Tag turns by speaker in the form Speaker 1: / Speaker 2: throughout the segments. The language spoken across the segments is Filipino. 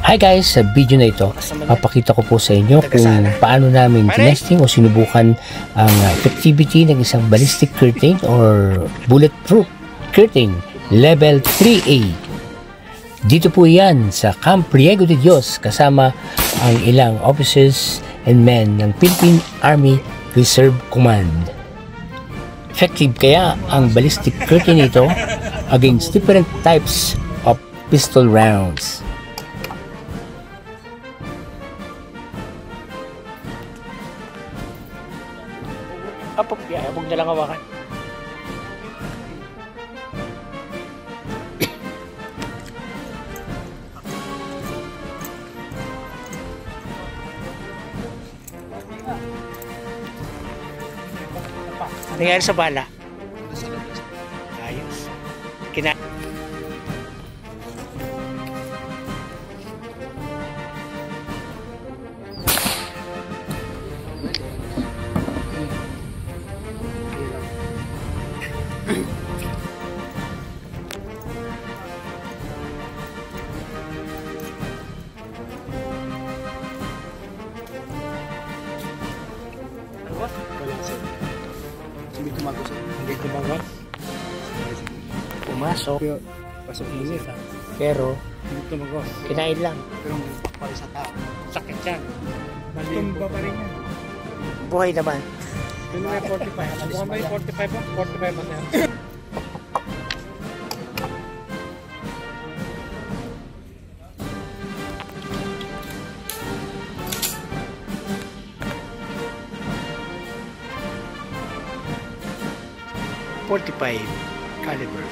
Speaker 1: Hi guys, sa video na ito, papakita ko po sa inyo kung paano namin tinesting o sinubukan ang effectivity ng isang ballistic curtain or bulletproof curtain level 3A. Dito po yan sa Camp Riego de Dios kasama ang ilang officers and men ng Philippine Army Reserve Command. Effective kaya ang ballistic curtain ito against different types of pistol rounds. Apop, huwag na lang hawakan. Nangyari sa bala? Ayos. Hindi tumagos. Pumasok.
Speaker 2: Pasok init ha.
Speaker 1: Pero
Speaker 2: Hindi tumagos.
Speaker 1: kinain lang.
Speaker 2: Pero para sa tao.
Speaker 1: Sakit yan.
Speaker 2: Tumba pa rin yan.
Speaker 1: Buhay naman.
Speaker 2: Yun may 45. Mukhang may 45 ba? 45 man yan.
Speaker 1: .45 caliber.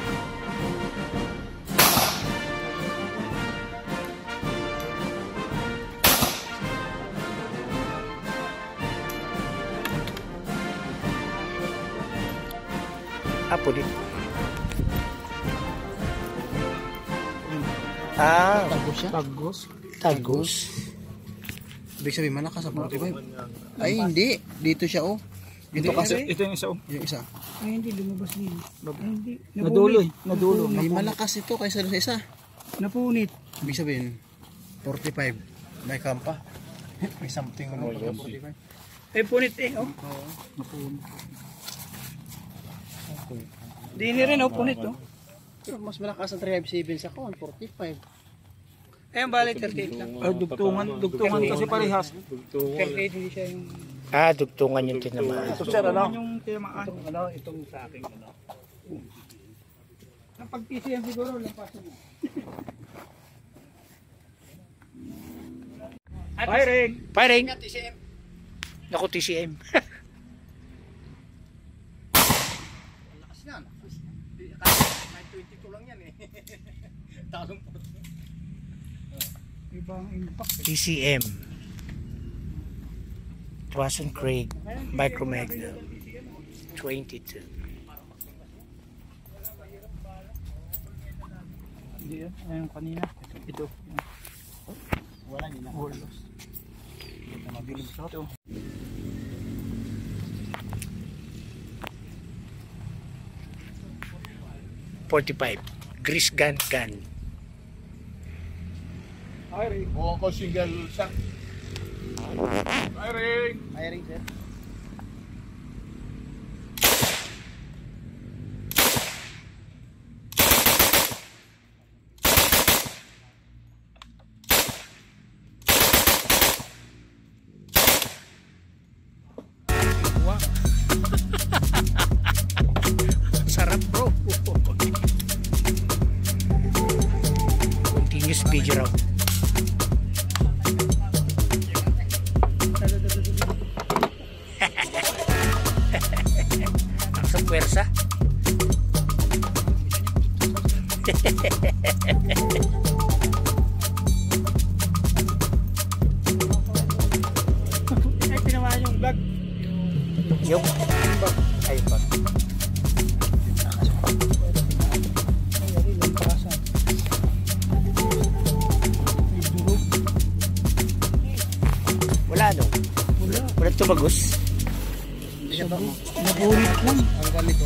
Speaker 1: Pulit.
Speaker 2: Tagos siya?
Speaker 1: Tagos.
Speaker 2: Ibig sabihin malakas sa 45. Ay hindi. Dito siya oh. Dito kasi. Ito yung isa oh. Yung isa.
Speaker 3: Ay hindi lumabas din. Ay hindi.
Speaker 2: Nadulo. May malakas ito kaysa sa isa.
Speaker 3: Napunit.
Speaker 2: Ibig sabihin 45. May kampa. May something mo 45.
Speaker 3: Ay punit eh oh.
Speaker 2: Oo. Napunit.
Speaker 3: Di ni rin oh punit oh.
Speaker 2: Pero mas malakas ang 357 sa kon 45.
Speaker 3: Ay ang balik 38 lang.
Speaker 2: Dugtungan kasi parehas.
Speaker 3: 38 hindi siya yung
Speaker 1: Dugtungan yung tinamaan.
Speaker 2: Ito sir ano?
Speaker 3: yung tinamaan.
Speaker 2: Ano itong sa akin ano.
Speaker 3: Ang pag-TCM siguro lampasan mo.
Speaker 1: Firing! Naku, TCM.
Speaker 2: Lakas yan. 922 lang yan eh. Talong po.
Speaker 3: Ibang impact.
Speaker 1: TCM. Wasson Craig Micro Magnum 22.
Speaker 3: Hindi yan. Ayun kanina. Ito.
Speaker 2: Wala nila.
Speaker 3: Holos.
Speaker 2: Ito mabilis ito.
Speaker 1: .45 grease gun.
Speaker 4: Buong ko single shot.
Speaker 2: Firing sir.
Speaker 1: Sarap bro. Continuous video raw. Sa puwersa.
Speaker 3: Ay tinamaan yung vlog.
Speaker 1: Yung ay bag. Wala no? Wala tumagos.
Speaker 3: Nabulit lang.
Speaker 2: Ang ganito.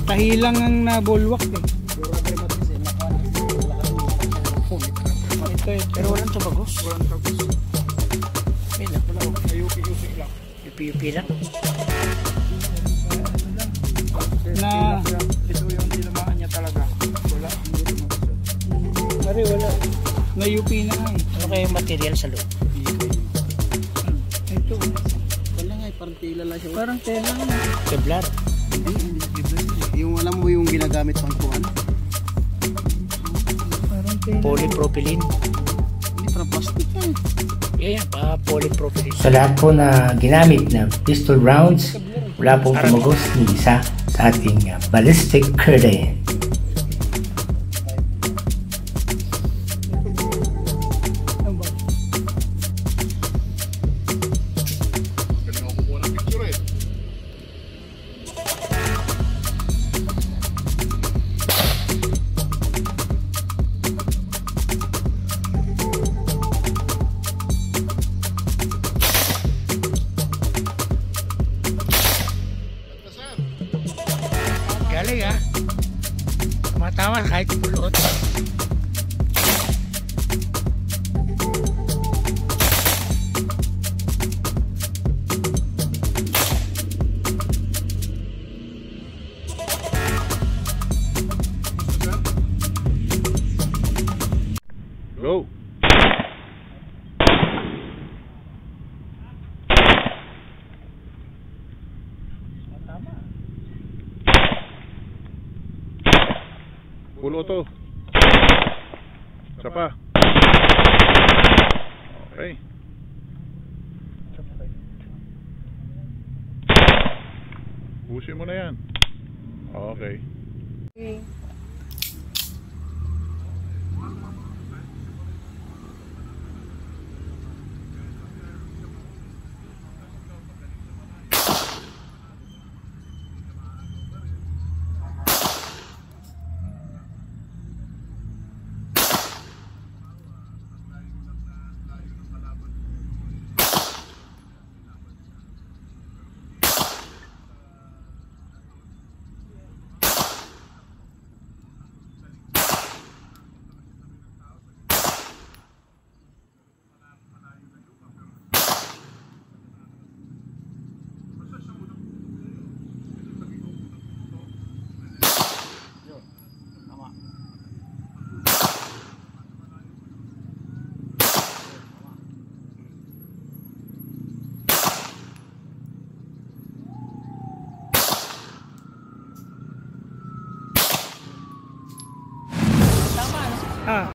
Speaker 3: Tahilang ang nabulwak eh.
Speaker 1: Pero walang tumagos.
Speaker 3: Walang tagos.
Speaker 1: May lang.
Speaker 3: Wala. Ayupi-yupi lang.
Speaker 1: Yupi-yupi lang.
Speaker 3: Na ito yung tinamaan niya talaga. Wala. Hindi tumagasod. Pare, wala. Nayupi na nga eh.
Speaker 1: Ano kaya yung material sa loob?
Speaker 3: Ito.
Speaker 2: Wala nga, parang tela lang siya.
Speaker 3: Parang tela nga.
Speaker 1: Kevlar.
Speaker 2: Hindi. Yung alam mo yung ginagamit pang kuhan?
Speaker 3: Parang tela.
Speaker 1: Polypropylene.
Speaker 2: Hindi, parang plastic yan.
Speaker 1: Yeah, polypropylene. Sa lahat po na ginamit na pistol rounds, wala pong tumagos ni isa sa ating ballistic curtain.
Speaker 4: Galing ako kumuha ng picture eh.
Speaker 1: Galing ha. Tumatama kahit pulot.
Speaker 4: Go! Pulo to. Isa pa. Okay. Pusin mo na yan. Okay.